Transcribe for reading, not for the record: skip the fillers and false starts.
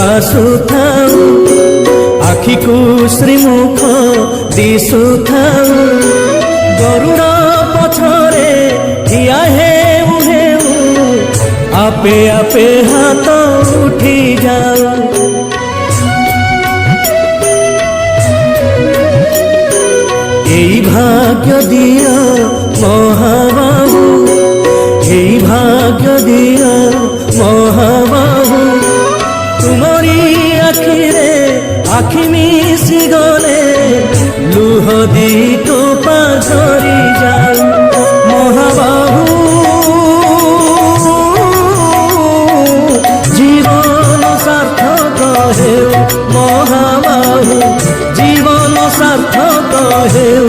ବାସୁଥାଉ ଆଖିକୁ ଶ୍ରୀମୁଖ ଦିଶୁଥାଉ ଗରୁଡ଼ ପଛରେ ଠିଆ ହେଉ ହେଉ ଆପେ ଆପେ ହାତ ଉଠି ଯାଉ এই ভাগ্য দিও মহাবাহু এই ভাগ্য দিও মহাবাহু তুমরি আখিরে আখি মিশি গলে লুহ দি টোপা ঝরি যাও মহাবাহু জীবন সার্থক হেউ মহাবাহু জীবন সার্থক হেউ